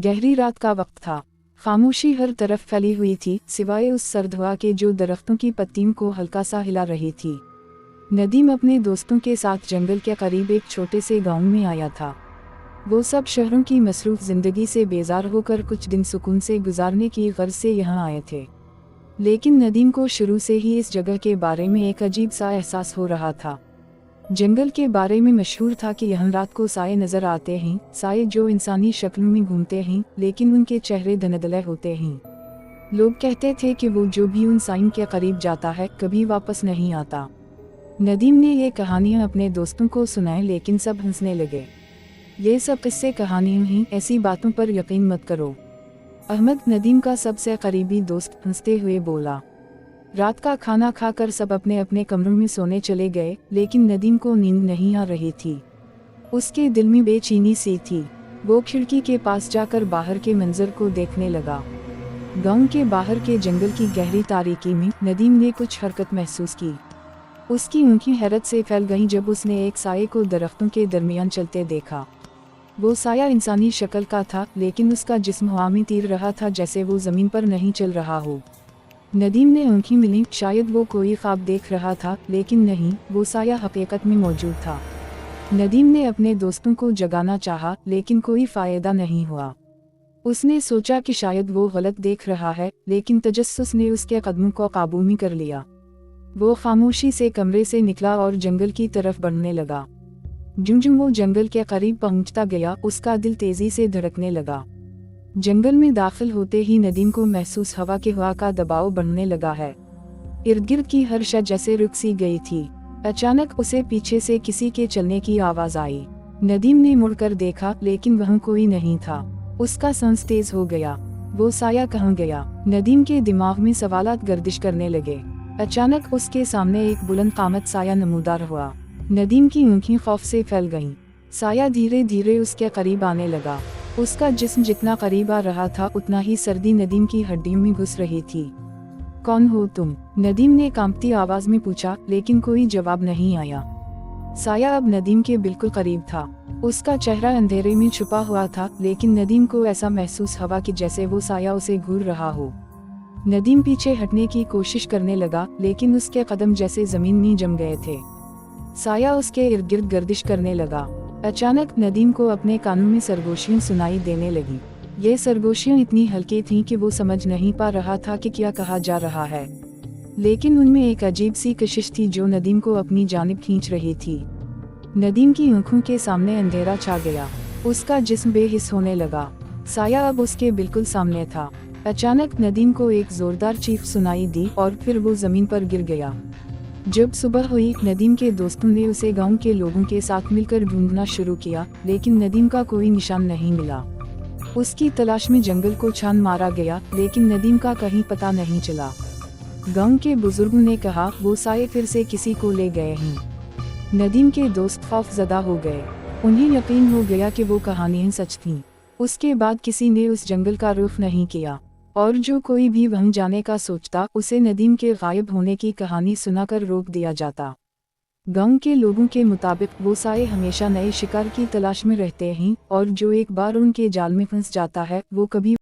गहरी रात का वक्त था। खामोशी हर तरफ फैली हुई थी, सिवाय उस सर्द हवा के जो दरख्तों की पत्तियों को हल्का सा हिला रही थी। नदीम अपने दोस्तों के साथ जंगल के करीब एक छोटे से गांव में आया था। वो सब शहरों की मसरूफ जिंदगी से बेजार होकर कुछ दिन सुकून से गुजारने की गर्ज से यहाँ आए थे। लेकिन नदीम को शुरू से ही इस जगह के बारे में एक अजीब सा एहसास हो रहा था। जंगल के बारे में मशहूर था कि यहाँ रात को साए नजर आते हैं, साए जो इंसानी शक्ल में घूमते हैं, लेकिन उनके चेहरे धुंधले होते हैं। लोग कहते थे कि वो जो भी उन साइन के करीब जाता है कभी वापस नहीं आता। नदीम ने ये कहानियाँ अपने दोस्तों को सुनाई, लेकिन सब हंसने लगे। ये सब किस्से कहानियाँ हैं, ऐसी बातों पर यकीन मत करो। अहमद, नदीम का सबसे करीबी दोस्त, हंसते हुए बोला। रात का खाना खाकर सब अपने अपने कमरों में सोने चले गए, लेकिन नदीम को नींद नहीं आ रही थी। उसके दिल में बेचैनी सी थी। वो खिड़की के पास जाकर बाहर के मंजर को देखने लगा। गांव के बाहर के जंगल की गहरी तारीकी में नदीम ने कुछ हरकत महसूस की। उसकी आंखें हैरत से फैल गईं जब उसने एक साये को दरख्तों के दरमियान चलते देखा। वो साया इंसानी शक्ल का था, लेकिन उसका जिस्म हवा में तीर रहा था, जैसे वो जमीन पर नहीं चल रहा हो। नदीम ने आंखें मिली, शायद वो कोई ख्वाब देख रहा था, लेकिन नहीं, वो साया हकीकत में मौजूद था। नदीम ने अपने दोस्तों को जगाना चाहा, लेकिन कोई फायदा नहीं हुआ। उसने सोचा कि शायद वो गलत देख रहा है, लेकिन तजस्सुस ने उसके कदमों को काबू में कर लिया। वो खामोशी से कमरे से निकला और जंगल की तरफ बढ़ने लगा। ज्यों-ज्यों वो जंगल के करीब पहुंचता गया, उसका दिल तेजी से धड़कने लगा। जंगल में दाखिल होते ही नदीम को महसूस हवा के हवा का दबाव बढ़ने लगा है। इर्द गिर्द की हर शय जैसे रुक सी गई थी। अचानक उसे पीछे से किसी के चलने की आवाज आई। नदीम ने मुड़कर देखा, लेकिन वहाँ कोई नहीं था। उसका सांस तेज हो गया। वो साया कहाँ गया? नदीम के दिमाग में सवालात गर्दिश करने लगे। अचानक उसके सामने एक बुलंद कामत साया नमूदार हुआ। नदीम की आंखें खौफ से फैल गईं। साया धीरे धीरे उसके करीब आने लगा। उसका जिस्म जितना करीब आ रहा था, उतना ही सर्दी नदीम की हड्डियों में घुस रही थी। कौन हो तुम? नदीम ने कांपती आवाज में पूछा, लेकिन कोई जवाब नहीं आया। साया अब नदीम के बिल्कुल करीब था। उसका चेहरा अंधेरे में छुपा हुआ था, लेकिन नदीम को ऐसा महसूस हुआ कि जैसे वो साया उसे घूर रहा हो। नदीम पीछे हटने की कोशिश करने लगा, लेकिन उसके कदम जैसे जमीन में जम गए थे। साया उसके इर्द गिर्द गर्दिश करने लगा। अचानक नदीम को अपने कानों में सरगोशियां सुनाई देने लगी। ये सरगोशियां इतनी हल्की थीं कि वो समझ नहीं पा रहा था कि क्या कहा जा रहा है, लेकिन उनमें एक अजीब सी कशिश थी जो नदीम को अपनी जानिब खींच रही थी। नदीम की आंखों के सामने अंधेरा छा गया। उसका जिस्म बेहिस होने लगा। साया अब उसके बिल्कुल सामने था। अचानक नदीम को एक जोरदार चीख सुनाई दी और फिर वो जमीन पर गिर गया। जब सुबह हुई, नदीम के दोस्तों ने उसे गांव के लोगों के साथ मिलकर ढूंढना शुरू किया, लेकिन नदीम का कोई निशान नहीं मिला। उसकी तलाश में जंगल को छान मारा गया, लेकिन नदीम का कहीं पता नहीं चला। गांव के बुजुर्गों ने कहा, वो साये फिर से किसी को ले गए हैं। नदीम के दोस्त खौफजदा हो गए। उन्हें यकीन हो गया कि वो कहानियां सच थीं। उसके बाद किसी ने उस जंगल का रुख नहीं किया, और जो कोई भी वहां जाने का सोचता, उसे नदीम के गायब होने की कहानी सुनाकर रोक दिया जाता। गांव के लोगों के मुताबिक वो साये हमेशा नए शिकार की तलाश में रहते हैं, और जो एक बार उनके जाल में फंस जाता है, वो कभी